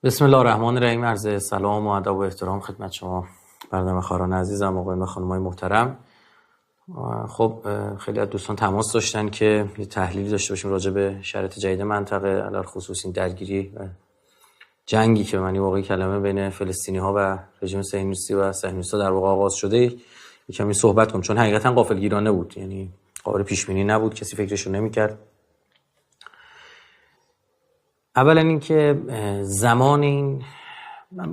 بسم الله الرحمن الرحیم. عرض سلام و ادب و احترام خدمت شما برنامه‌خواران عزیزم، آقایان و خانم‌های محترم. خب خیلی از دوستان تماس داشتن که یه تحلیلی داشته باشیم راجع به شرایط جدید منطقه، علل خصوص این درگیری و جنگی که به معنی واقعی کلمه بین فلسطینی‌ها و رژیم صهیونیستی و صهیونیست‌ها در واقع آغاز شده. یکمی صحبت کنم چون حقیقتا غافلگیرانه بود، یعنی قابل پیش بینی نبود، کسی فکرشو نمی‌کرد. اولا اینکه زمان این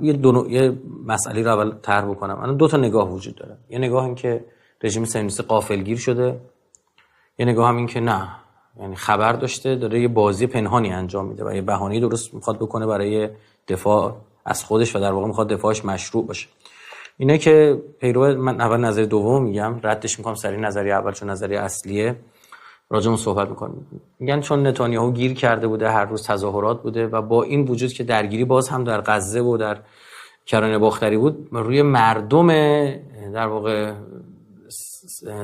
یه مسئله رو اول طرح بکنم. الان دو تا نگاه وجود داره. یه نگاه این که رژیم صهیونیستی غافلگیر شده، یه نگاه هم این که نه، یعنی خبر داشته، داره یه بازی پنهانی انجام میده و یه بهانه‌ای درست میخواد بکنه برای دفاع از خودش و در واقع میخواد دفاعش مشروع باشه. اینه که پیرو من اول نظر دوم میگم، ردش میکنم سری نظریه اول چون نظریه اصلیه، راجع اون صحبت میکنیم. میگن چون نتانیاهو گیر کرده بوده، هر روز تظاهرات بوده و با این وجود که درگیری باز هم در غزه و در کرانه باختری بود، روی مردم در واقع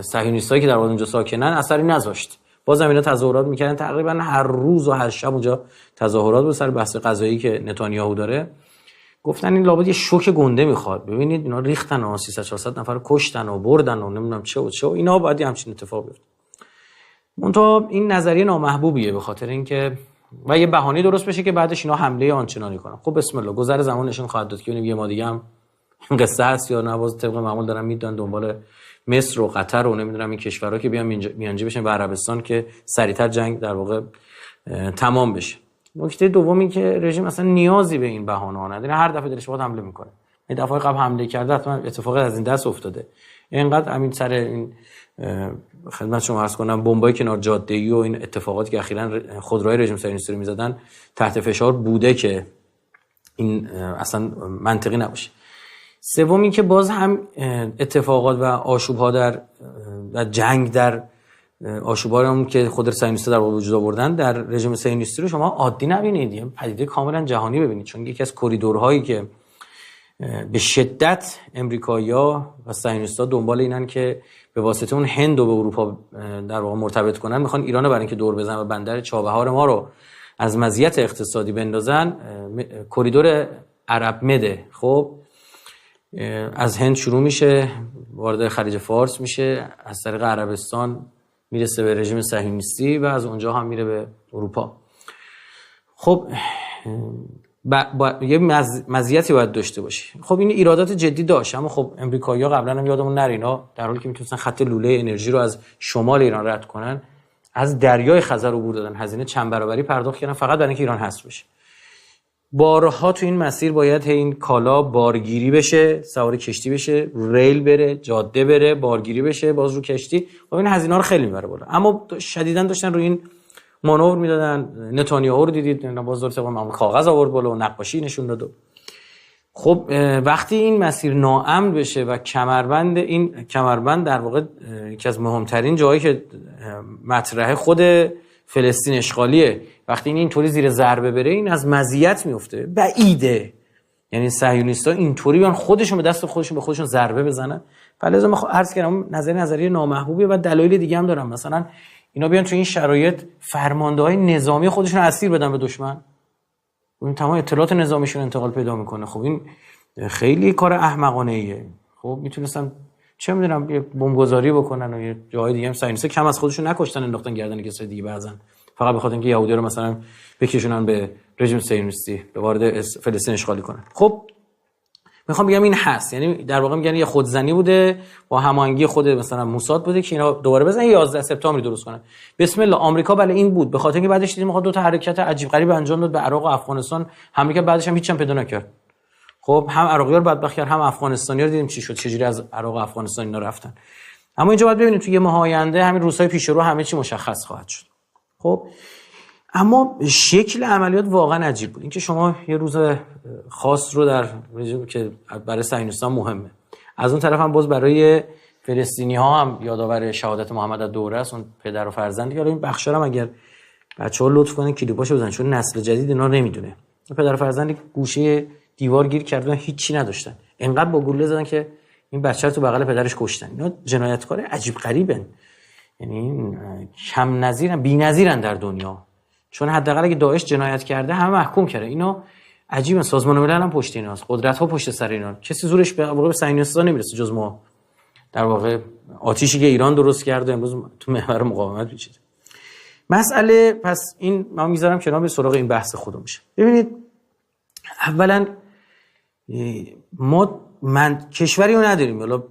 صهیونیستایی که در واقع اونجا ساکنن اثری نذاشت. باز هم اینا تظاهرات میکردن، تقریبا هر روز و هر شب اونجا تظاهرات بود سر بحث قضایی که نتانیاهو داره. گفتن این لابد یه شوک گنده میخواد. ببینید اینا ریختن 300 400 نفر کشتن و بردن و نمیدونم چه و چه و اینا، بعد همچین اتفاق بیفته. منتها این نظریه نامحبوبیه به خاطر اینکه و یه بهانه درست بشه که بعدش اینا حمله آنچنانی کنن. خب بسم الله، گذر زمان نشون خواهد داد که یه ما دیگه هم این قصه هست یا نه. باز طبق معمول دارن میدن دنبال مصر و قطر و نمیدونم این کشورها که بیان میانجی بشن به عربستان که سریعتر جنگ در واقع تمام بشه. نکته دوم این که رژیم اصلا نیازی به این بهانه‌ها نداره، هر دفعه دلش بخواد حمله میکنه. این دفعه قبل حمله کرده حتما اتفاقی از این دست افتاده. اینقدر همین سر این خدمت شما عرض کنم بمبای کنار جاده‌ای و این اتفاقاتی که اخیراً خودروهای رژیم صهیونیستی رو می‌زدن تحت فشار بوده که این اصلا منطقی نباشه. سومی که باز هم اتفاقات و آشوب‌ها در جنگ در آشوب‌هایی که خود صهیونیست‌ها در وجود آوردن در رژیم صهیونیستی رو شما عادی نبینید، یه پدیده کاملا جهانی ببینید. چون یکی از کریدورهایی که به شدت امریکایی‌ها و صهیونیست‌ها دنبال اینن که به واسطه اون هند رو به اروپا در واقع مرتبط کنن، میخوان ایران رو برای اینکه دور بزنن و بندر چابهار ما رو از مزیت اقتصادی بندازن، کریدور عرب مده. خب از هند شروع میشه، وارد خلیج فارس میشه، از طریق عربستان میرسه به رژیم صهیونیستی و از اونجا هم میره به اروپا. خب یه مزیتی باید داشته باشه. خب این ایرادات جدی داشت، اما خب امریکایی‌ها قبلا هم یادمون نره اینا در حالی که میتونستن خط لوله انرژی رو از شمال ایران رد کنن، از دریای خزر عبور دادن، هزینه چند برابری پرداخت کردن فقط برای اینکه ایران حذف بشه. بارها تو این مسیر باید این کالا بارگیری بشه، سوار کشتی بشه، ریل بره، جاده بره، بارگیری بشه، باز رو کشتی. خب این هزینه‌ها رو خیلی میبره بالا. اما شدیداً داشتن روی این مانور میدادن. نتانیاهو رو دیدید، باز دور طبق معمول کاغذ آورد بالا و نقاشی نشون داد. خب وقتی این مسیر ناامن بشه و کمربند در واقع یکی از مهمترین جایی که مطرح خود فلسطین اشغالیه، وقتی اینطوری زیر ضربه بره این از مزیت میفته. بعیده یعنی صهیونیست‌ها اینطوری بیان خودشون به دست خودشون به خودشون ضربه بزنن. فلذا من عرض کردم نظریه نامحبوبیه و دلایل دیگه هم دارم. مثلا اینا بیان تو این شرایط فرمانده‌های نظامی خودشون اسیر بدن به دشمن، این تمام اطلاعات نظامیشون انتقال پیدا میکنه. خب این خیلی کار احمقانه ایه. خب میتونستن چه میدونم یه بمبگذاری بکنن و یه جای دیگه هم صهیونیست‌ها کم از خودشون نکشتن انداختن گردن کسای دیگه بعضن، فقط بخاطر اینکه یهودی رو مثلا بکشونن به رژیم صهیونیستی به وارد فلسطین اشغالی کنن. خب میخوام بگم این هست، یعنی در واقع میگن یه خودزنی بوده با هماهنگی خود مثلا موساد بوده که اینا دوباره بزنن 11 سپتامبر درست کنن. بسم الله. آمریکا بله این بود، به خاطر اینکه بعدش دیدیم میخواد دو تا حرکت عجیب غریب انجام داد به عراق و افغانستان، همین که بعدش هم هیچ هم پیدا نکرد. خب هم عراقی‌ها رو بدبخت کرد، هم افغانستانی‌ها رو دیدیم چی شد، چجوری از عراق و افغانستان اینا رفتن. اما اینجا باید ببینید تو یه ماه آینده همین روزهای پیش رو همه چی مشخص خواهد شد. خب اما شکل عملیات واقعا عجیب بود. اینکه شما یه روز خاص رو در که برای صهیونیستان مهمه، از اون طرف هم باز برای فلسطینی‌ها هم یادآور شهادت محمد الدوره است، اون پدر و فرزندی که این بخشا هم اگر بچه‌ها لطف کنن کلیپاشو بزنن چون نسل جدید اینا نمیدونه. پدر و فرزندی گوشه دیوار گیر کردن، هیچی نداشتن، انقدر با گلوله زدن که این بچه رو تو بغل پدرش کشتن. اینا جنایتکار عجیب غریبن، یعنی کم نظیرن، بی‌نظیرن در دنیا. چون حداقل اگه داعش جنایت کرده همه محکوم کرده، اینا عجیبه، سازمان ملل هم پشت ایناست، قدرت‌ها پشت سر اینا، کسی زورش به واقع به صهیونیست‌ها نمیرسه جز ما. در واقع آتیشی که ایران درست کرده امروز تو محور مقاومت پیچیده. مسئله پس این من میذارم کنار، به سراغ این بحث خودم میشه. ببینید اولا من کشوری رو نداریم، حالا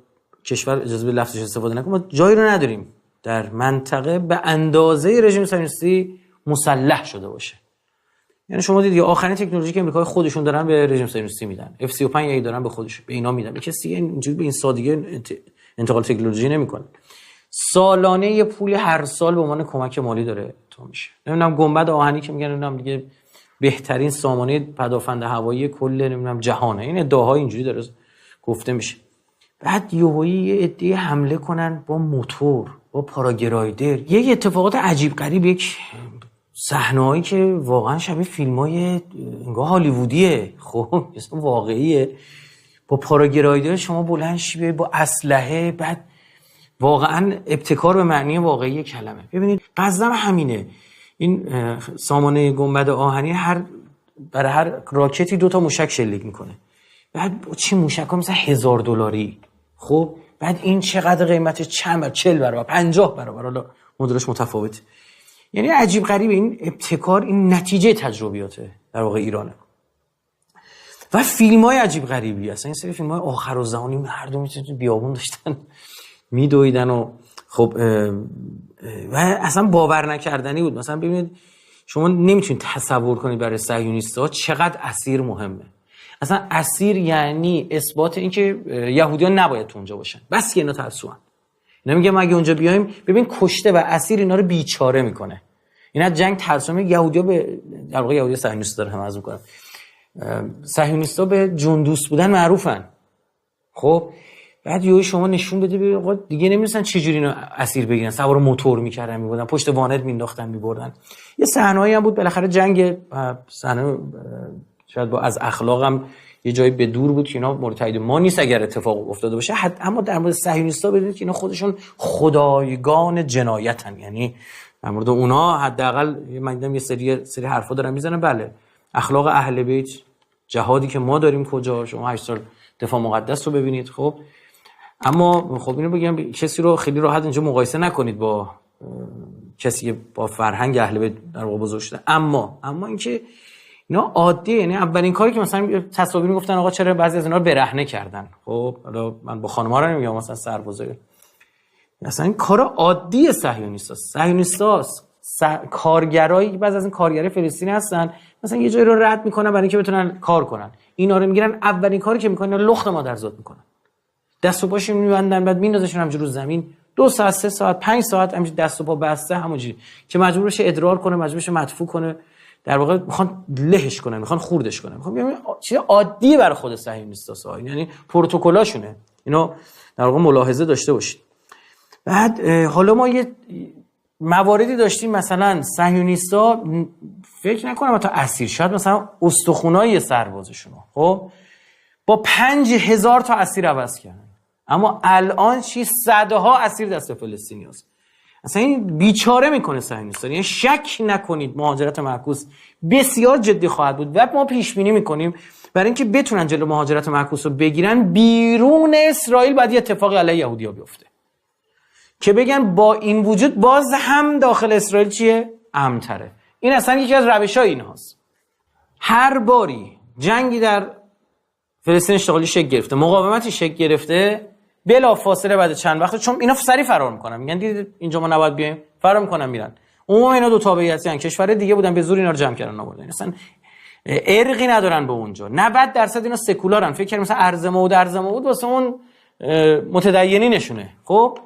کشور اجازه به لفظش استفاده نکنم، ما جایی رو نداریم در منطقه به اندازه رژیم صهیونیستی مسلح شده باشه. یعنی شما دیدید آخرین تکنولوژی که امریکا خودشون دارن به رژیم صهیونیستی میدن، F-35 دارن به خودش به اینا میدن، کسی اینجوری به این سادگی انتقال تکنولوژی نمیکنه. سالانه یه پول هر سال به عنوان کمک مالی داره تو میشه. نمیدونم گنبد آهنی که میگن نمیدونم دیگه بهترین سامانه پدافند هوایی کل نمیدونم جهانه، این ادعاهای اینجوری داره گفته میشه. بعد یهویی یه عده حمله کنن با موتور، با پاراگلایدر، یه اتفاقات عجیب غریب، یک صحنه‌ای که واقعا شبیه فیلم‌های انگار هالیوودیه، خب اسم واقعیه. با پاراگلایدر شما بلند شی با اسلحه، بعد واقعا ابتکار به معنی واقعی کلمه. ببینید قصدم همینه، این سامانه گنبد آهنی برای هر راکتی 2 موشک شلیک میکنه. بعد با چی موشک‌ها مثلا $1000، خب بعد این چقدر قیمت؟ چند 40 برابر 50 برابر، حالا مدلش متفاوته. یعنی عجیب غریبه این ابتکار، این نتیجه تجربیاته در واقع ایرانه. و فیلم‌های عجیب غریبی هستن، این سری فیلم‌های آخرالزمانی مردم تو بیابون داشتن میدویدن و خب و اصلا باور نکردنی بود. مثلا ببینید شما نمیتونید تصور کنید برای صهیونیست‌ها چقدر اسیر مهمه. اصلا اسیر یعنی اثبات این که یهودیان نباید تو اونجا باشن، بس که اینا ترسوان. اینا میگه ما اگه اونجا بیایم، ببین کشته و اسیر اینا رو بیچاره میکنه. اینا جنگ ترسوان، یهودیا به در واقع یهودی صهیونیست داره هم از میکنن. صهیونیست‌ها به جندوس بودن معروفن. خب بعد یهو شما نشون بده آقا دیگه نمی‌دونن چه جوری اینو اسیر بگیرن، سوار موتور می‌کردن می‌بردن، پشت وانت مینداختن می‌بردن. یه صحنه‌ای هم بود بالاخره جنگ، صحنه شاید با از اخلاقم یه جایی به دور بود که اینا مورد تایید ما نیست اگر اتفاق افتاده باشه. اما در مورد صهیونیست‌ها بدونید که اینا خودشون خدایگان جنایتن، یعنی در مورد اونا حداقل من دیدم یه سری حرفا دارن میزنن. بله اخلاق اهل بیت، جهادی که ما داریم کجا، شما 8 سال دفاع مقدس رو ببینید. خب اما خب اینو بگم کسی رو خیلی راحت اینجا مقایسه نکنید با کسی که با فرهنگ اهل بیت در واقع بزرگ شده. اما اینکه اینا عادیه، یعنی اولین کاری که مثلا تصاویر میگفتن آقا چرا بعضی از اینا رو برهنه کردن. خب حالا من با خانم‌ها رو نمیگم، مثلا سربازا، مثلا این کار عادی صهیونیستاست. کارگرایی بعضی از این کارگرای فلسطینی هستن مثلا یه جایی رو رد میکنن برای اینکه بتونن کار کنن، اینا رو میگیرن اولین کاری که میکنن لخت مادرزاد میکنن، دست و پاشون میبندن، بعد میندازشون همینجوری رو زمین 2 ساعت 3 ساعت 5 ساعت همینجوری دست و پا بسته همونجوری که مجبور بشه ادرار کنه، مجبور بشه مدفوع کنه. در واقع میخوان لهش کنن، میخوان خوردش کنن. میخوام بگم چیز عادیه برای خود صهیونیست‌ها، یعنی پروتکلاشونه. اینو در واقع ملاحظه داشته باشید. بعد حالا ما یه مواردی داشتیم مثلا صهیونیست‌ها فکر نکنم تا اسیر، شاید مثلا استخونای سربازشون خب با 5000 تا اسیر عوض کردن، اما الان چی صدها اسیر دست فلسطینیاست. اصلا این بیچاره میکنه صهیونیست‌ها. یعنی شک نکنید مهاجرت معکوس بسیار جدی خواهد بود و ما پیش بینی میکنیم برای اینکه بتونن جلو مهاجرت معکوس رو بگیرن بیرون اسرائیل باید یه اتفاقی علیه یهودی‌ها بیفته که بگن با این وجود باز هم داخل اسرائیل چیه؟ امن‌تره. این اصلا یکی از روش‌های اینهاست. هر باری جنگی در فلسطین اشتغالی شکل گرفته، مقاومتی شکل گرفته، بلا فاصله بعد چند وقت، چون اینا سری فرار میکنن، میگن دیدید اینجا ما نباید بیایم، فرار میکنن میرن. عموما اینا دو تابعیتی ان، کشور دیگه بودن به زور اینا رو جمع کردن آوردن، اصلا ارقی ندارن به اونجا. 90% اینا سکولارن، فکر کنم مثلا ارض موعود واسه اون متدینی نشونه. خب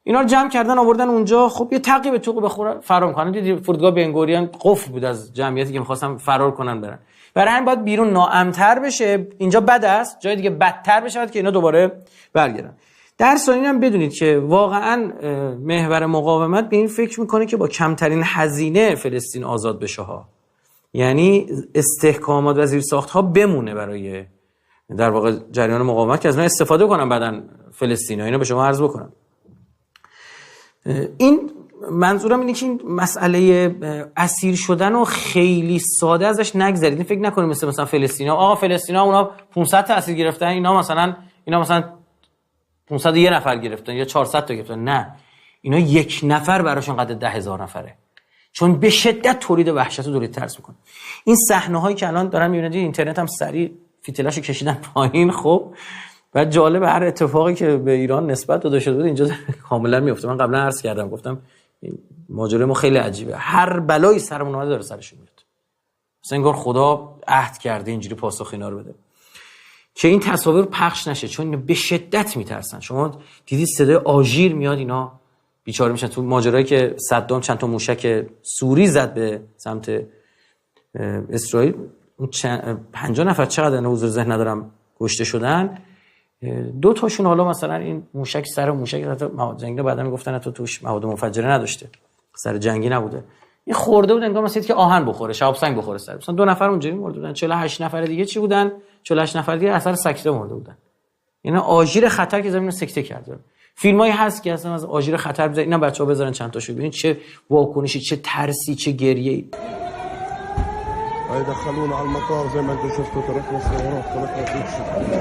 اینا رو جمع کردن آوردن اونجا، خب یه تقی به توق بخوره فرار میکنن. دیدید فرودگاه بنگوریون قفل بود از جمعیتی که می‌خواستن فرار کنن برن. برای همین باید بیرون ناامن‌تر بشه، اینجا بد است، جای دیگه بدتر بشه که اینا دوباره برگردن. در ثانیه هم بدونید که واقعا محور مقاومت به این فکر میکنه که با کمترین هزینه فلسطین آزاد بشه ها، یعنی استحکامات و زیرساخت‌ها بمونه برای در واقع جریان مقاومت که از اونها استفاده کنن بعدن فلسطینی‌ها. اینو به شما عرض بکنم. این منظورم اینه که این مسئله اسیر شدن و خیلی ساده ازش نگذرید. این فکر نکنید مثلا فلسطینیا، آقا فلسطینیا اونا 500 تا اسیر گرفتن، اینا مثلا 501 نفر گرفتن یا 400 تا گرفتن. نه، اینا یک نفر براشون قد 10,000 نفره، چون به شدت تولید وحشت و تولید ترس میکنه. این صحنه‌هایی که الان دارن میبینید اینترنت هم سریع فیتلاشو کشیدن پایین. خب و جالب، هر اتفاقی که به ایران نسبت داده شده بود اینجا کاملا میفته. من قبلا عرض کردم، گفتم ماجرای ما خیلی عجیبه، هر بلایی سرمون اومده داره سرشون میاد. مثلا انگار خدا عهد کرده اینجوری پاسخ اینا رو بده که این تصاویر پخش نشه، چون به شدت میترسن. شما دیدید صدای آژیر میاد، اینا بیچاره میشن. تو ماجرایی که صدام چند تا موشک سوری زد به سمت اسرائیل، 50 نفر چقدر حضور ذهن ندارم کشته شدن. 2 تاشون حالا مثلا این موشک سر موشک مواد جنگی، بعدا میگفتن تو توش مواد منفجره نداشته، سر جنگی نبوده، این خورده بود انگار مثلا که آهن بخوره، شهاب سنگ بخوره سر. مثلا 2 نفر اونجوری مرده بودن. 48 نفر دیگه چی بودن؟ 48 نفر دیگه اثر سکته مرده بودن. یعنی آژیر خطر که زمینو سکته کرده. فیلمایی هست که اصلا از آژیر خطر بزنن، اینا بچه‌ها بذارن چند تاشو ببینید چه واکنشی، چه ترسی، چه گریه‌ای. دخلونا على المطار زي ما انتم شفتوا، تركنا السيارات، تركنا كل شيء.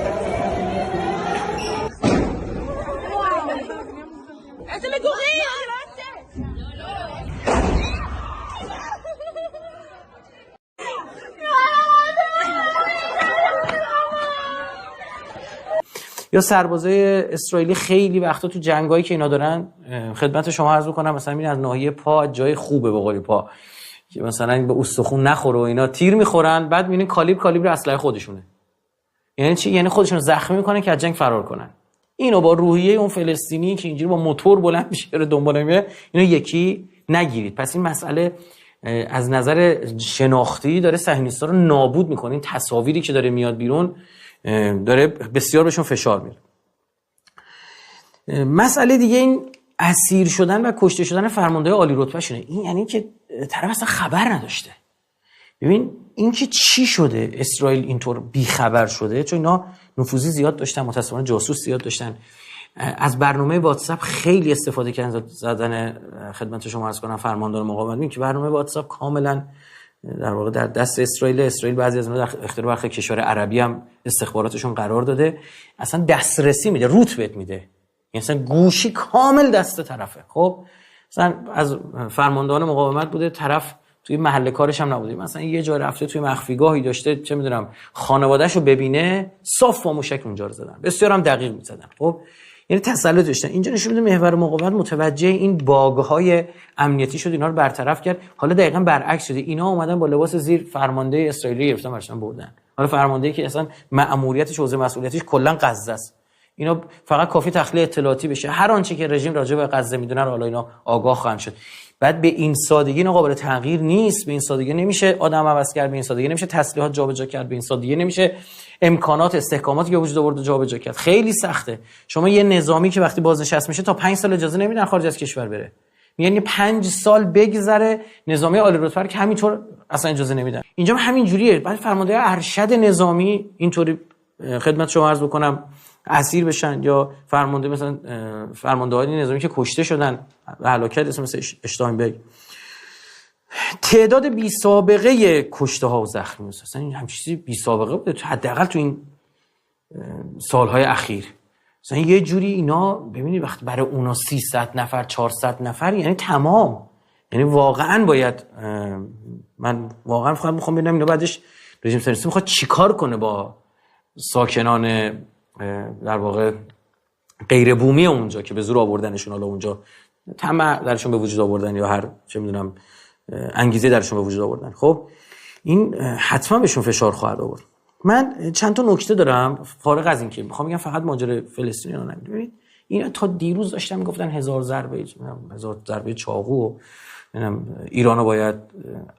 یا سربازای اسرائیلی خیلی وقتا تو جنگایی که اینا دارن، خدمت شما عرض بکنم، مثلا میبینید از ناحیه پا جای خوبه، به قول پا که مثلا به استخوان نخوره و اینا تیر میخورن، بعد میبینید کالیبر اسلحه خودشونه. یعنی چی؟ یعنی خودشونو زخمی میکنن که از جنگ فرار کنن. اینو با روحیه اون فلسطینی که اینجوری با موتور بلند میشه رو دنبال میره، اینو یکی نگیرید. پس این مسئله از نظر شناختی داره صهیونیست‌ها رو نابود میکنه. این تصاویری که داره میاد بیرون داره بسیار بهشون فشار میاره. مسئله دیگه این اسیر شدن و کشته شدن فرمانده عالی رتبه شونه. این یعنی که طرف اصلا خبر نداشته. ببین این که چی شده اسرائیل اینطور بی خبر شده، چون اینا نفوذی زیاد داشتن، متأسفانه جاسوس زیاد داشتن، از برنامه واتساپ خیلی استفاده کردن. زدن خدمت شما عرض کنم فرماندار مقاومت میگه که برنامه واتساپ کاملا در واقع در دست اسرائیل بعضی از اونها در اختیار برخی کشور عربی هم استخباراتشون قرار داده، اصلا دسترسی میده، روت بهت میده، یعنی مثلا گوشی کامل دست طرفه. خب مثلا از فرماندهان مقاومت بوده، طرف توی محل کارش هم نبوده، مثلا یه جا رفته توی مخفیگاهی داشته، چه میدونم خانواده‌شو ببینه، صاف با موشک اونجا رو زدن، بسیار هم دقیق می‌زدن. خب یعنی تسلط داشتن. اینجا نشون میده محور مقاومت متوجه این باگ‌های امنیتی شد، اینا رو برطرف کرد. حالا دقیقاً برعکس شده، اینا اومدن با لباس زیر فرمانده اسرائیلی گرفتن برشون بردن. حالا فرمانده‌ای که اصلا مأموریتش، حوزه مسئولیتش کلاً غزه است. اینا فقط کافی تخلیه اطلاعاتی بشه، هر آنچه که رژیم راجع به غزه میدونه رو حالا اینا آگاه خواهند شد. بعد به این سادگی اینا قابل تغییر نیست، به این سادگی نمیشه آدم عوض کرد، به این سادگی نمیشه تسلیحات جابجا کرد، به این سادگی نمیشه امکانات استحکاماتی که وجود آورده جابجا کرد. خیلی سخته. شما یه نظامی که وقتی بازنشسته میشه تا 5 سال اجازه نمیدن خارج از کشور بره، یعنی 5 سال بگذره نظامی عالی رتبه که همینطور اصلا اجازه نمیدن. اینجا هم همین جوریه. بعد فرمانده ارشد نظامی اینطوری خدمت شما عرض بکنم اسیر بشن، یا فرمانده مثلا فرماندهان نظامی که کشته شدن و هلاکت مثل اشتاینبرگ، تعداد بی سابقه کشته ها و زخمی مثلا این همین چیزی بی سابقه بوده حداقل تو این سالهای اخیر. مثلا یه جوری اینا ببینید وقتی برای اونا 300 نفر 400 نفر یعنی تمام، یعنی واقعا باید من واقعا میخوام ببینم اینا بعدش رژیم صهیونیستی میخواد چیکار کنه با ساکنان در واقع غیر بومی اونجا که به زور آوردنشون، حالا اونجا طمع درشون به وجود آوردن یا هر چه میدونم انگیزه درشون به وجود آوردن. خب این حتما بهشون فشار خواهد آورد. من چند تا نکته دارم فارغ از این که میخوام بگم فقط ماجرای فلسطین رو نگید. ببینید اینا تا دیروز داشتن میگفتن 1000 ضربه چاقو و ایرانو باید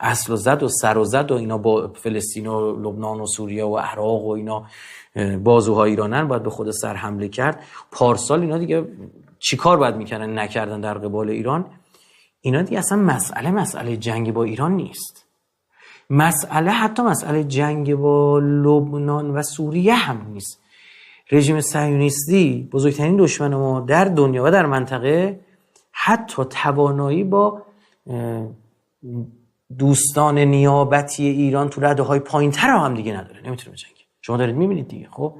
اصل و زد و سر و زد و اینا با فلسطین و لبنان و سوریه و عراق و اینا بازوهای ایرانن، باید به خود سر حمله کرد. پارسال اینا دیگه چیکار باید میکردن نکردن در قبال ایران. اینا دیگه اصلا مسئله جنگ با ایران نیست. حتی مسئله جنگ با لبنان و سوریه هم نیست. رژیم صهیونیستی بزرگترین دشمن ما در دنیا و در منطقه حتی توانایی با دوستان نیابتی ایران تو رده‌های پایین‌تر هم دیگه نداره، نمیتونه بجنگه. شما دارید میبینید دیگه. خب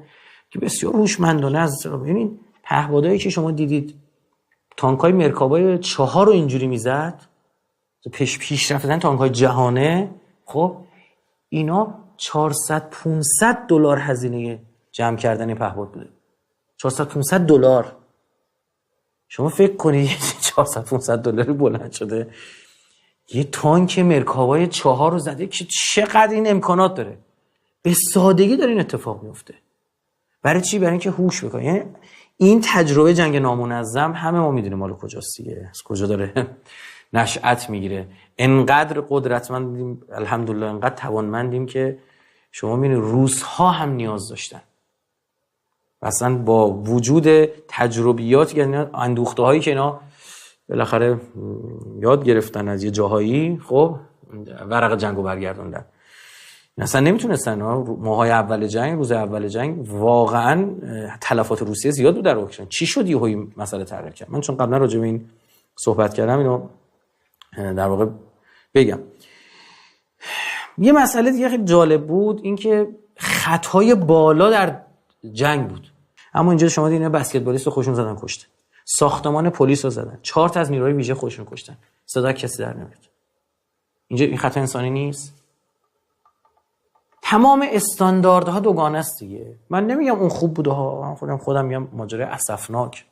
که بسیار هوشمندانه از ببینید پهپادایی که شما دیدید تانک‌های مرکابای 4 رو اینجوری میزد، پیش رفتن تانک‌های جهانه، خب اینا 400-500 دلار هزینه جمع کردن این پهپاد بوده. 400-500 دلار. شما فکر کنید 400-500 دلاری بلند شده یه تانک مرکابای 4 رو زده که چقدر این امکانات داره. به سادگی داره این اتفاق میفته. برای چی؟ برای اینکه هوش بکنه. یعنی این تجربه جنگ نامنظم همه ما میدونیم مال کجاست دیگه، از کجا داره نشأت میگیره. انقدر قدرتمندیم الحمدلله، انقدر توانمندیم که شما میبینید روس‌ها هم نیاز داشتن. مثلا با وجود تجربیات، یعنی اندوخته هایی که اینا بالاخره یاد گرفتن از یه جاهایی، خب ورق جنگو برگردوندن. اصلا نمیتونستن. ماهای اول جنگ، روز اول جنگ واقعا تلفات روسیه زیاد بود در اوکراین. چی شد یهو این مسئله تغییر کرد؟ من چون قبلا راجع به این صحبت کردم اینو در واقع بگم. یه مسئله دیگه خیلی جالب بود، این که خطای بالا در جنگ بود. اما اینجا شما دیدین بسکتبالیست رو خودشون زدن کشتن، ساختمان پلیس رو زدن، 4 تا از نیروهای ویژه خودشون کشتن، صدا کسی در نمیاد. اینجا این خطا انسانی نیست؟ تمام استانداردها دوگانه است دیگه. من نمیگم اون خوب بوده ها، من خودم میگم ماجرای اسفناک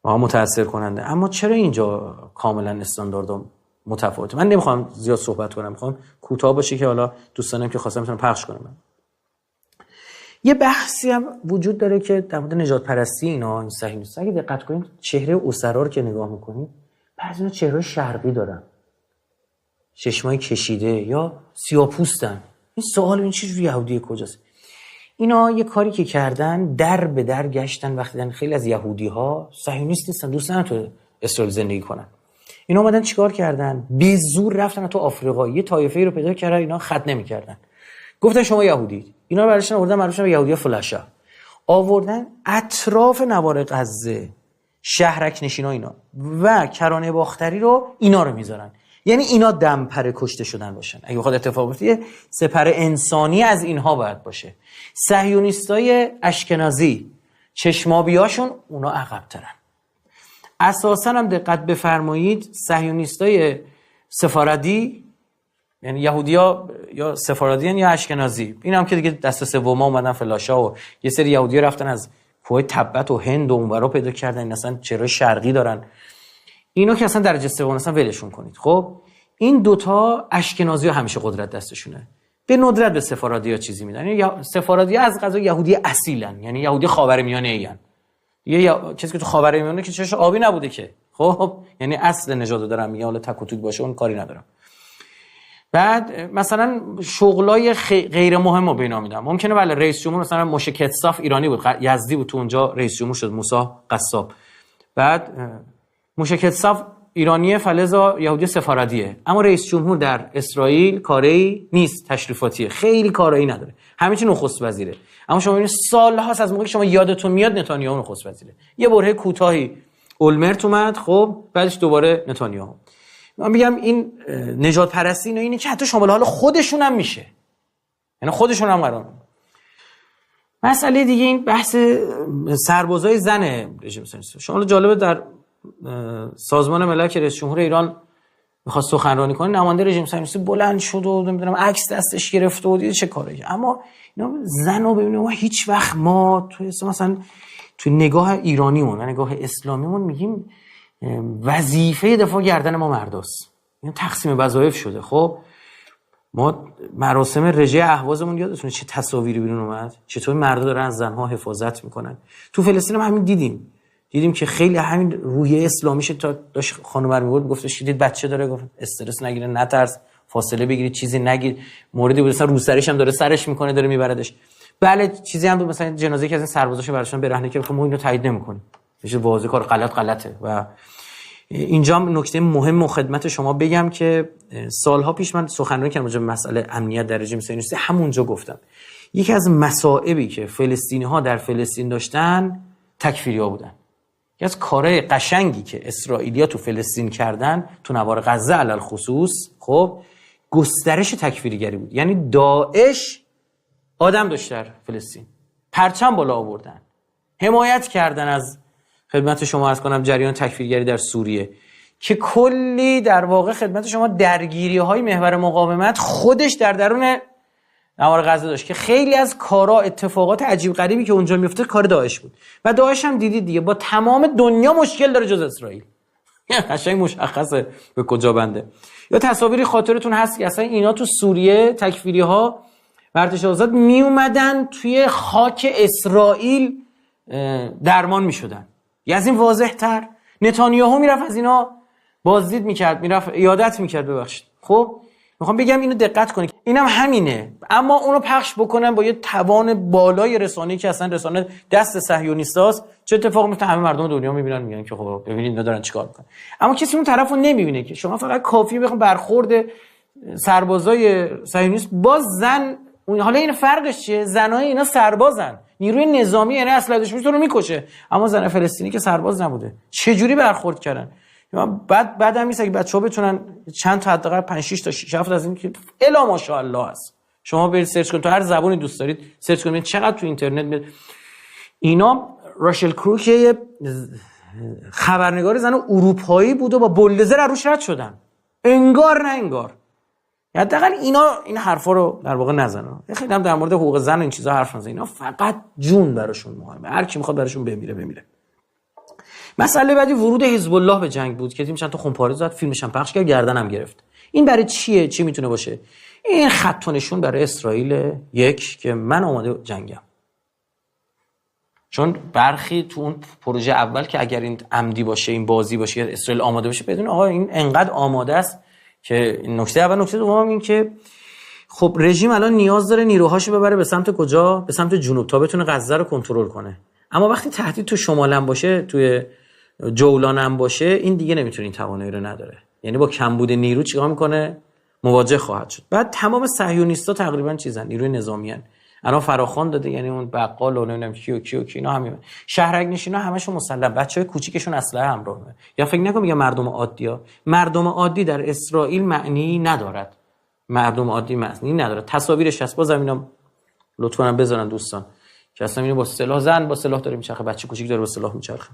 و متاثر کننده، اما چرا اینجا کاملا استانداردها متفاوته؟ من نمیخوام زیاد صحبت کنم، میخوام کوتاه باشه که حالا دوستانم که خواستم میتونم پخش کنم. یه بحثی هم وجود داره که در مورد نجات پرستی اینا، این صهیونیست. اگه دقت کنید چهره اسرا رو که نگاه میکنید، بعضی‌ها چهره شرقی دارن، چشمای کشیده یا سیاه‌پوستن. این سوال این چیز یهودی کجاست؟ اینا یه کاری که کردن، در به در گشتن وقتی دیدن خیلی از یهودی‌ها صهیونیست نیستن، دوست ندارن تو اسرائیل زندگی کنن. اینا اومدن چیکار کردن؟ به زور رفتن تو آفریقا، یه طایفه‌ای رو پیدا کردن، اینا خط نمی‌کردن. گفتن شما یهودید. اینا رو براشون آوردن، معروفن یهودی‌ها فلاشا. آوردن اطراف نوار غزه، شهرک نشینا اینا و کرانه باختری رو اینا رو میذارن. یعنی اینا دمپر کشته شدن باشن. اگه بخواد اتفاق بیفته سپر انسانی از اینها باید باشه. صهیونیستای اشکنازی چشمابیاشون اونا عقب‌ترن. اساساً هم دقت بفرمایید صهیونیستای سفاردی، یعنی یهودیا یا سفاردیان یا اشکنازی، این هم که دیگه دست سوم اومدن فلاشا و یه سری یهودیا رفتن از کوه تبت و هند و اونورا پیدا کردن، این اصلا چهره شرقی دارن. اینو که اصلا درجه سوم اصلا ولشون کنید. خب این دوتا اشکنازی‌ها همیشه قدرت دستشونه، به ندرت به سفارادی‌ها چیزی میدن. یعنی سفارادی‌ها از قضا یهودی اصیلن، یعنی یهودی خاورمیانه‌این. یه کسی که تو خاورمیانه که چشش آبی نبوده که، خب یعنی اصل نژاد دارم میگه، حالا تک و توک باشه اون کاری ندارم. بعد مثلا شغلای غیر مهم رو به اینا میدم. ممکنه بله رئیس جمهور مثلا موشه کتساف ایرانی بود، یزدی بود، تو اونجا رئیس جمهور شد، موسی قصاب. بعد موشه کتساف ایرانیه، فلزا یهودی سفاردیه، اما رئیس جمهور در اسرائیل کاری نیست، تشریفاتیه، خیلی کارایی نداره، همه چی نخست وزیره. اما شما ببینید سال‌هاست از موقعی شما یادتون میاد نتانیاهو نخست وزیره، یه برهه کوتاهی اولمرت اومد، خب بعدش دوباره نتانیاهو. من میگم این نجات پرستی اینه که حتی شامل حال خودشون هم میشه، یعنی خودشون هم قرار. مسئله دیگه این بحث سربازای زن رژیم صهیونیست. شما جالبه در سازمان ملل که رئیس جمهور ایران میخواست سخنرانی کنه، نماینده رژیم صهیونیستی بلند شد و نمیدونم عکس دستش گرفته و دید چه کاری. اما اینا زنو ببینید، هیچ وقت ما تو مثلا تو نگاه ایرانیمون و نگاه اسلامیمون میگیم وظیفه دفاع گردن ما مرداست، این تقسیم وظایف شده. خب ما مراسم رژه اهوازمون یادتونه چه تصاویری بیرون اومد، چطور مردا دارن از زنها حفاظت میکنن. تو فلسطین هم همین دیدیم که خیلی همین روحیه اسلامیش تا داشت خانم میگفت، گفتش دید بچه داره، گفت استرس نگیره، نترس، فاصله بگیرید، چیزی نگیر. موردی بود مثلا روسریش هم داره سرش میکنه، داره میبردش. بله چیزی هم بود مثلا جنازه که از این سربازاشو براشون برهنه که ما اینو تایید نمیکنیم، میشه واضح کار غلطه. و اینجا هم نکته مهم و خدمت شما بگم که سالها پیش من سخنرانی کردم راجع به مسئله امنیت در رژیم صهیونیستی، همونجا گفتم یکی از مصائبی که فلسطینی‌ها در فلسطین داشتن تکفیری‌ها بودن. از کارهای قشنگی که اسرائیلیا تو فلسطین کردن، تو نوار غزه علل خصوص، خب گسترش تکفیریگری بود. یعنی داعش آدم داشت در فلسطین، پرچم بالا آوردن، حمایت کردن از، خدمت شما عرض کنم، جریان تکفیرگری در سوریه که کلی در واقع خدمت شما درگیری‌های محور مقاومت خودش در درون نوار غزه داشت که خیلی از کارا، اتفاقات عجیب غریبی که اونجا میفته کار داعش بود. و داعش هم دیدید دیگه با تمام دنیا مشکل داره جز اسرائیل. قشنگ مشخصه به کجا بنده. یا تصاویری خاطرتون هست که اصلا اینا تو سوریه تکفیری‌ها ارتش آزاد می اومدن توی خاک اسرائیل درمان می شدن. یه از این واضح تر نتانیاهو میرفت از اینا بازدید میکرد، میرفت عیادت میکرد. ببخشید، خب میخوام بگم اینو دقت کنید، اینم همینه، اما اونو پخش بکنن با یه توان بالای رسانه‌ای که اصلا رسانه دست صهیونیستاست. چه اتفاقی میفته؟ همه مردم دنیا میبینن، میگن که خب ببینید اینا دارن چیکار میکنن. اما کسی اون طرفو نمیبینه که شما فقط کافیه بخون برخورد سربازای صهیونیست با زن. حالا این فرقش چیه؟ زنای اینا سربازن، نیروی نظامی، یعنی اسلحه دشمن رو میکشه، اما زن فلسطینی که سرباز نبوده چه جوری برخورد کردن. بعدم میشه که بچه‌ها بتونن چند تا حداقل 5 6 تا 6 7 از این که الا ماشاءالله هست. شما برید سرچ کنید، تو هر زبانی دوست دارید سرچ کنید، چقدر تو اینترنت میاد. اینا راشل کرو که خبرنگار زن اروپایی بود و با بولدوزر روش رد شدن، انگار نه انگار. حداقل اینا این حرفا رو در واقع نزنن. خیلی هم در مورد حقوق زن و این چیزا حرف نزنن. اینا فقط جون براشون مهمه، هر کی میخواد براشون بمیره. مسئله بعدی ورود حزب الله به جنگ بود که تیم چند تا خونپاره زد، فیلمش هم پخش کرد، گردنم گرفت. این برای چیه؟ چی میتونه باشه؟ این خط و نشون برای اسرائیل، یک که من آماده جنگم. چون برخی تو اون پروژه اول که اگر این عمدی باشه، این بازی باشه، اسرائیل آماده باشه، بدون آقا این انقدر آماده است که نکته اول. نکته دوم این که خب رژیم الان نیاز داره نیروهاشو ببره به سمت کجا؟ به سمت جنوب تا بتونه غزه رو کنترل کنه. اما وقتی تهدید تو شمال هم باشه، توی جولان هم باشه، این دیگه نمیتونه، این توانایی رو نداره. یعنی با کمبود نیرو چیکار میکنه؟ مواجه خواهد شد. بعد تمام صهیونیستا تقریبا چیزن، نیروی نظامیان. الان فراخوان داده، یعنی اون بقال و نمیدونم کیو اینا همین شهرک نشینا همشون مسلح، بچهای کوچیکشون اسلحه همراهه. یا فکر نکن میگم مردم عادی‌ها، مردم عادی در اسرائیل معنی ندارد. مردم عادی معنی نداره. تصاویرش هست، بازم اینا لطفاً هم بذارن دوستان که اصلا اینو با سلاح، زن با سلاح داره میچرخه، بچه کوچیک داره با سلاح میچرخه.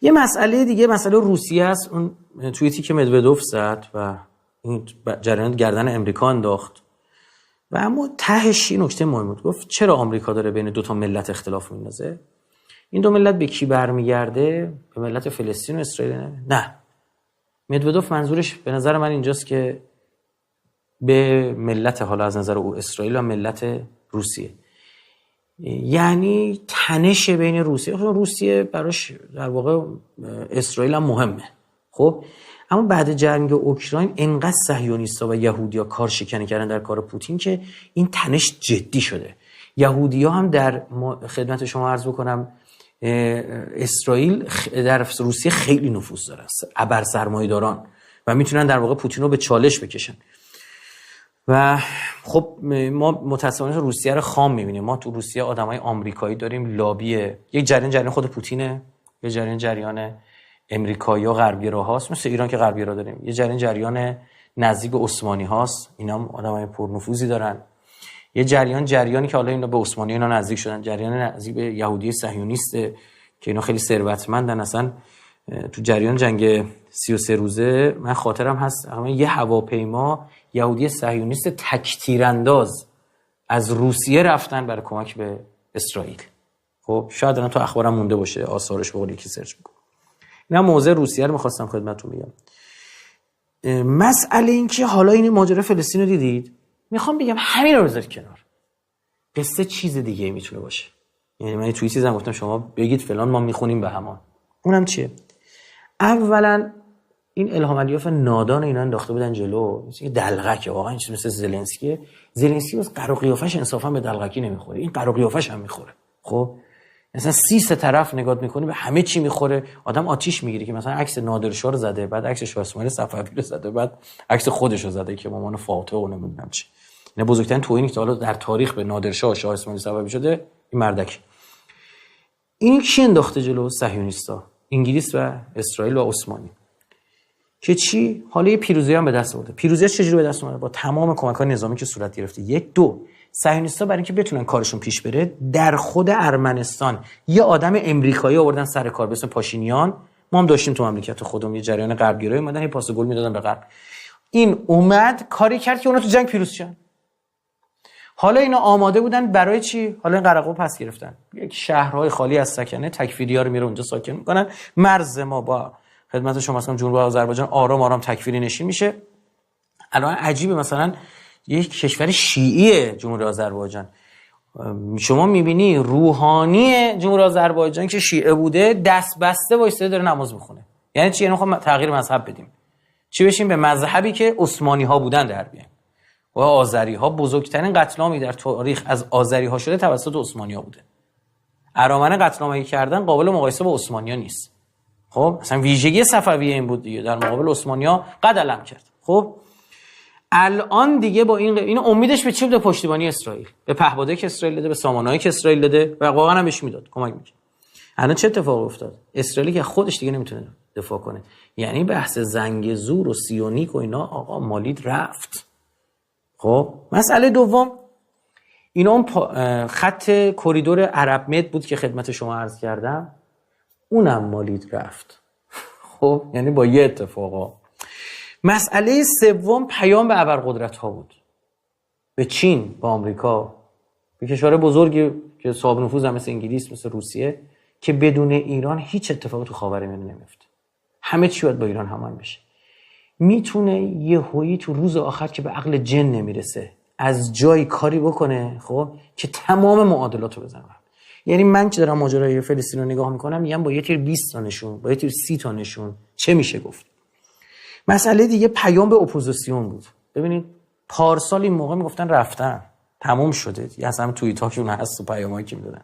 یه مسئله دیگه، مسئله روسیه است. اون توییتی که مدودوف زد و این جریان گردن امریکا انداخت و اما تهش این نکته مهم بود. گفت چرا آمریکا داره بین دو تا ملت اختلاف میندازه؟ این دو ملت به کی برمیگرده؟ به ملت فلسطین و اسرائیل؟ نه. مدودوف منظورش به نظر من اینجاست که به ملت، حالا از نظر او اسرائیل و ملت روسیه، یعنی تنش بین روسیه براش در واقع اسرائیل هم مهمه. خب اما بعد جنگ اوکراین انقدر صهیونیستا و یهودیا کار شکنی کردن در کار پوتین که این تنش جدی شده. یهودیا هم در خدمت شما عرض بکنم، اسرائیل در روسیه خیلی نفوذ داره، ابر سرمایه‌داران، و میتونن در واقع پوتین رو به چالش بکشن. و خب ما متأسفانه روسیه رو خام می‌بینیم. ما تو روسیه آدمای آمریکایی داریم، لابی یک جریان خود پوتینه، یه جریان امریکایی و غربگراهاست، مثل ایران که غربگرا داریم، یه جریان نزدیک به عثمانی هاست، اینا هم آدمای پرنفوذی دارن. یه جریانی که حالا اینا به عثمانی اینا نزدیک شدن، جریان نزدیک به یهودی صهیونیست که اینا خیلی ثروتمندن. اصلا تو جریان جنگ 33 روزه من خاطرم هست یه هواپیما یهودی صهیونیست تک‌تیرانداز از روسیه رفتن برای کمک به اسرائیل. خب شاید الان تو اخبارم مونده باشه، آثارش به قول یکی سرچ می‌کنم. اینا موضوع روسیه رو می‌خواستم خدمتتون بگم. مسئله این که حالا این ماجرا فلسطین رو دیدید، میخوام بگم همین رو بذارید کنار. قصه چیز دیگه میتونه باشه. یعنی من توی چیزام گفتم شما بگید فلان، ما میخونیم به همان. اونم چیه؟ اولا این الهام علیوف نادان اینا انداخته بودن جلو، مثل دلغک، واقعا چیز مثل زلنسکی از قرار قیافش انصافا به دلغکی نمیخوره، این قرار قیافش هم میخوره. خب مثلا 30 طرف نگاه میکنی به همه چی میخوره، آدم آتیش میگیره که مثلا عکس نادرشاه رو زده، بعد عکس شاه اسماعیل صفوی رو زده، بعد عکس خودش رو زده که مامان فاطمه و نمیدونم چی. اینا بزرگترین توهینی که حالا در تاریخ به نادرشاه و شاه اسماعیل صفوی شده این مردک. این کی انداخته جلو؟ صهیونیستا، انگلیس و اسرائیل و عثمانی. که چی؟ حالا یه پیروزی هم به دست آورده. پیروزی چجوری به دست اومده؟ با تمام کمک‌های نظامی که صورت گرفته. 1 2 صهیونیست‌ها برای اینکه بتونن کارشون پیش بره در خود ارمنستان یه آدم امریکایی آوردن سر کار به اسم پاشینیان. ما هم داشتیم تو مملکت خودمون یه جریان غربگرایی اومدن، یه پاس گل میدادن به غرب. این اومد کاری کرد که اونا تو جنگ پیروز شدن. حالا اینا آماده بودن برای چی؟ حالا این قرقو پس گرفتن. یک شهرهای خالی از سکنه، تکفیری‌ها رو میره اونجا ساکن میکنن. مرز ما با خدمت شما مثلا جنوب آذربایجان آرام آرام تکفیری نشین میشه. الان عجیبه مثلا یک کشور شیعی جمهوری آذربایجان، شما میبینی روحانی جمهوری آذربایجان که شیعه بوده دست بسته وایساده داره نماز میخونه. یعنی چی؟ یعنی میخوام تغییر مذهب بدیم. چی بشیم؟ به مذهبی که عثمانی ها بودن در بیایم. و آذری ها بزرگترین قتل عامی در تاریخ از آذری ها شده توسط عثمانی ها بوده. ارامنه قتل عامی کردن قابل مقایسه با عثمانی ها نیست. خب مثلا ویژگی صفویه این بود دیگه، در مقابل عثمانی ها قد علم کرد. خب الان دیگه با این امیدش به چی بود؟ پشتیبانی اسرائیل، به پهپادی که اسرائیل داده، به سامانه‌ای که اسرائیل داده و واقعا هم بهش میداد، کمک می‌کرد. الان چه اتفاقی افتاد؟ اسرائیل که خودش دیگه نمیتونه دفاع کنه. یعنی بحث زنگ زور و سیونیک و اینا آقا مالید رفت. خب مسئله دوم اینا اون خط کریدور عرب مد بود که خدمت شما عرض کردم، اونم مالید رفت. خب یعنی با یه اتفاقا. مسئله سوم پیام به ابرقدرت‌ها بود، به چین، به آمریکا، به کشور بزرگی که صاحب نفوذ هم مثل انگلیس، مثل روسیه، که بدون ایران هیچ اتفاقی تو خاورمیانه نمیفته. همه چی باید با ایران همان بشه. میتونه یهویی تو روز آخر که به عقل جن نمیرسه از جای کاری بکنه خب که تمام معادلات رو بزنه. یعنی من که دارم ماجرای فلسطین رو نگاه میکنم میگم با یه تیر 20 تا نشون، با یه تیر 30 تا نشون چه میشه گفت. مسئله دیگه پیام به اپوزیسیون بود. ببینید پارسال این موقع میگفتن رفتن تموم شده، یه اصلا توییتاشون هست و پیامایی که میدادن.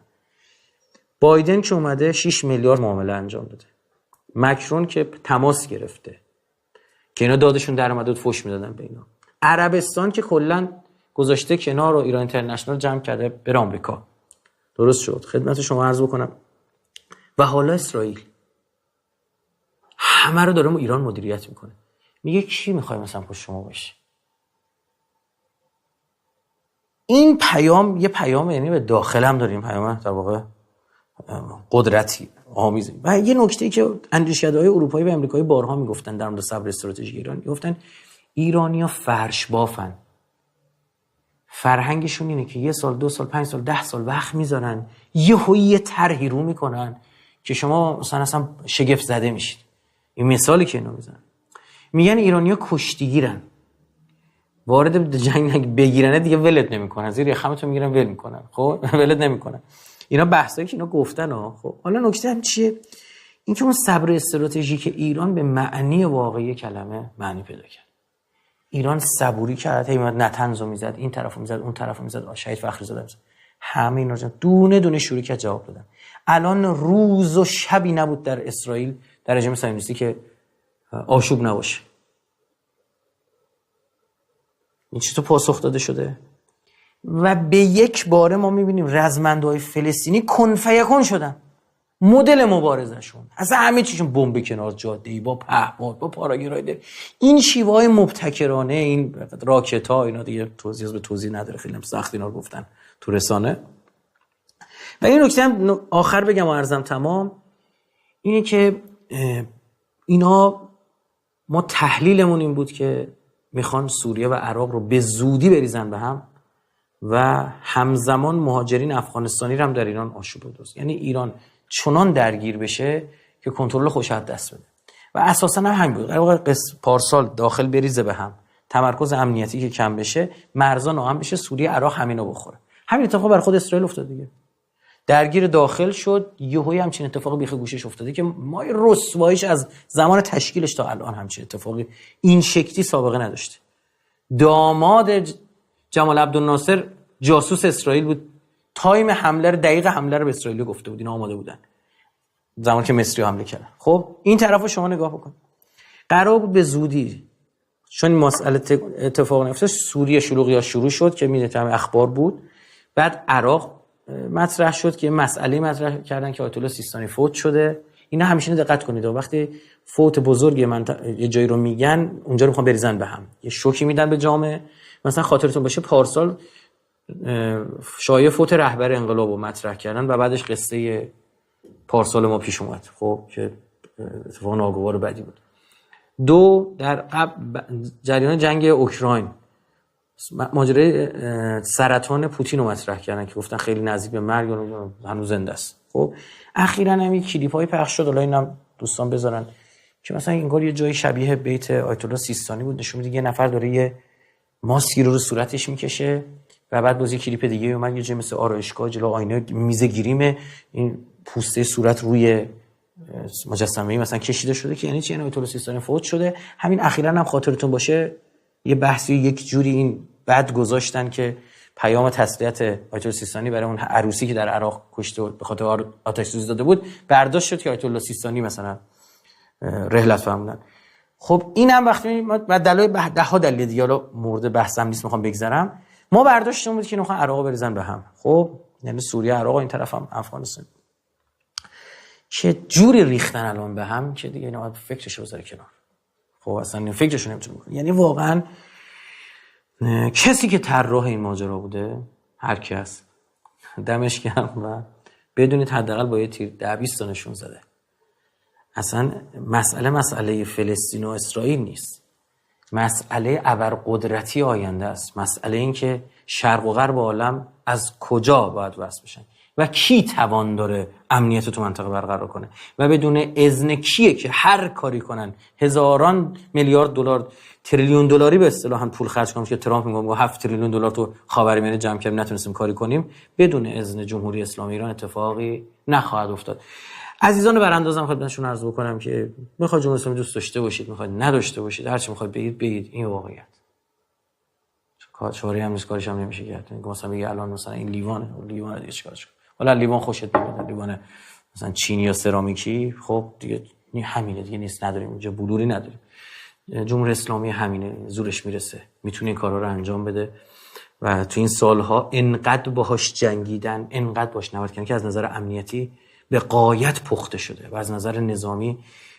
بایدن که اومده 6 میلیارد معامله انجام داده. مکرون که تماس گرفته که اینا دادشون در اومده بود فوش میدادن به اینا. عربستان که کلا گذاشته کنار و ایران اینترنشنال جمع کرده بر آمریکا. درست شد. خدمت شما عرض بکنم. و حالا اسرائیل همه رو داره ایران مدیریت میکنه. میگه کی میخوای مثلا پشت شما باشه؟ این پیام یه پیام یعنی به داخل هم داریم، پیام در واقع قدرتی آمیزی. و یه نکته‌ای که اندیشکده‌های اروپایی و آمریکایی بارها میگفتن در مورد صبر استراتژیک ایران، میگفتن ایرانی‌ها فرش بافن. فرهنگشون اینه که 1 سال 2 سال 5 سال 10 سال وقت میذارن یه طرحی رو میکنن که شما مثلا اصلا شگفت زده میشید. این مثالی که اینا میزنن، میگن ایرانی‌ها کشتیگیرن، وارد جنگ بگیرنه دیگه ولت نمیکنن، زیر خمتون میگیرن ول میکنن. خب ولت نمیکنن. اینا بحثایی که اینا گفتن ها. خب حالا نکته هم چیه؟ اینکه اون صبر استراتژیک ایران به معنی واقعی کلمه معنی پیدا کرد. ایران صبوری کرد، هی نتنزو میزد، این طرفو میزد، اون طرفو میزد، شهید فخریزاده میزد، همه اینا رو دونه دونه شروع کرد جواب دادن. الان روز و شبی نبود در اسرائیل، در رژیم صهیونیستی که آشوب نباشه. این چطور پاسخ داده شده؟ و به یک باره ما میبینیم رزمنده‌های فلسطینی کنفیکن شدن. مدل مبارزشون اصلا همه چیشون بمب کنار جاده‌ای، با پهپاد، با پاراگیرایدر، این شیوه‌های مبتکرانه، این راکت‌ها، اینا دیگه توضیح نداره، خیلی سخت اینا رو گفتن تو رسانه. و این نکته هم آخر بگم و عرضم تمام اینه که اینا ما تحلیلمون این بود که میخوان سوریه و عراق رو به زودی بریزن به هم و همزمان مهاجرین افغانستانی رو هم در ایران آشوب بدوزن. یعنی ایران چنان درگیر بشه که کنترل خودش از دست بده. و اساسا هم همین بود. در واقع پارسال داخل بریزه به هم، تمرکز امنیتی که کم بشه، مرزا ناامن بشه، سوریه عراق همینو بخوره. همین اتفاق برای خود اسرائیل افتاد دیگه. درگیر داخل شد، یهویی همچین اتفاقی بیخ گوشش افتاده که ما رسواییش از زمان تشکیلش تا الان همچین اتفاقی این شکلی سابقه نداشته. داماد جمال عبدالناصر جاسوس اسرائیل بود، تایم حمله رو، دقیق حمله رو به اسرائیل گفته بود، اینا آماده بودن زمانی که مصری حمله کردن. خب این طرفو شما نگاه بکن. قرار بود به زودی، چون این مسئله اتفاق نیفتاد، سوریه شلوغی‌ها شروع شد که میدونید همه اخبار بود، بعد عراق مطرح شد که مسئله مطرح کردن که آیت الله سیستانی فوت شده. اینا همیشه دقت کنید وقتی فوت بزرگ یه جایی رو میگن اونجا رو میخوان بریزن به هم، یه شوکی میدن به جامعه. مثلا خاطرتون باشه پارسال شایعه فوت رهبر انقلاب رو مطرح کردن و بعدش قصه پارسال ما پیش اومد، خب که اتفاق ناگوار و بدی بود. دو، در جریان جنگ اوکراین ماجرای سرطان پوتین رو مطرح کردن که گفتن خیلی نزدیک به مرگ و هنوز زنده است. خب اخیراً هم این کلیپ‌های پخش شد، حالا اینم دوستان بذارن که مثلا انگار یه جای شبیه بیت آیت الله سیستانی بود، نشون میده یه نفر داره یه ماسکی رو صورتش میکشه و بعد باز یه کلیپ دیگه اومد یه جای مثل آرایشگاه جلو آینه میز گیریم این پوسته صورت روی مجسمه‌ای مثلا کشیده شده که یعنی چی؟ یعنی آیت الله سیستانی فوت شده. همین اخیراً هم خاطرتون باشه یه بحثی یک جوری این بد گذاشتن که پیام تسلیت آیت الله سیستانی برای اون عروسی که در عراق کشته به خاطر آتش سوزی داده بود برداشت شد که آیت الله سیستانی مثلا رحلت فرمودن. خب اینم وقتی ما دلایل ده ها دلیل دیگه حالا مورد بحثم نیست میخوام بگذرم، ما برداشتمون بود که میخوان عراق بریزن به هم. خب یعنی سوریه عراق این طرف هم افغانستان که جوری ریختن الان به هم که دیگه اینا فکرشو بذاره کنار. خب اصلا این فکرشو نمیتونه بکنه. یعنی واقعا کسی که طراح این ماجرا بوده هر کس دمش گرم و بدونید حداقل با یه تیر 10-20 تا نشون زده. اصلا مسئله فلسطین و اسرائیل نیست، مسئله ابرقدرتی آینده است، مسئله این که شرق و غرب عالم از کجا باید وصل بشن و کی توان داره امنیت تو منطقه برقرار کنه و بدون اذن کیه که هر کاری کنن هزاران میلیارد دلار تریلیون دلاری به اصطلاح پول خرج کنن که ترامپ میگه 7 تریلیون دلار تو خاورمیانه جمع کردیم نتونستیم کاری کنیم، بدون اذن جمهوری اسلامی ایران اتفاقی نخواهد افتاد. عزیزان براندازم خدمتتون عرض بکنم که میخواد جمهوری اسلامی دوست داشته باشید میخواد نداشته باشید هر چی میخواد بگید این واقعیت. چاره هم نیست، کارش هم نمیشه کرد. مثلا بگی الان مثلا این لیوان دیگه چیکارش کنه؟ حالا لیوان خوشت میاد، لیوان مثلا چینی یا سرامیکی، خب دیگه همینه دیگه نیست، نداریم اینجا بلوری نداریم. جمهوری اسلامی همینه، زورش میرسه، میتونه این کارا رو انجام بده و تو این سالها انقدر باهاش جنگیدن، انقدر باش نبرد کردن که از نظر امنیتی به غایت پخته شده و از نظر نظامی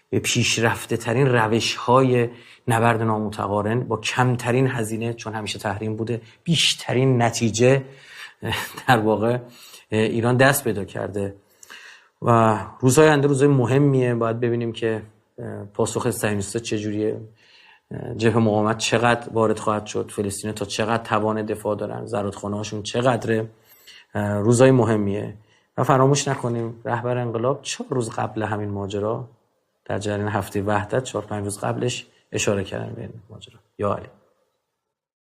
به پیشرفته ترین روش‌های نبرد نامتقارن با کمترین هزینه، چون همیشه تحریم بوده، بیشترین نتیجه در واقع ایران دست پیدا کرده و روزهای آینده روزهای مهمیه. باید ببینیم که پاسخ صهیونیست‌ها چجوریه، جبهه مقاومت چقدر وارد خواهد شد، فلسطین تا چقدر توان دفاع دارن، زرادخانه‌هاشون چقدره. روزهای مهمیه و فراموش نکنیم رهبر انقلاب 4 روز قبل همین ماجرا در جریان هفته وحدت 4-5 روز قبلش اشاره کردن به این ماجرا. یا علی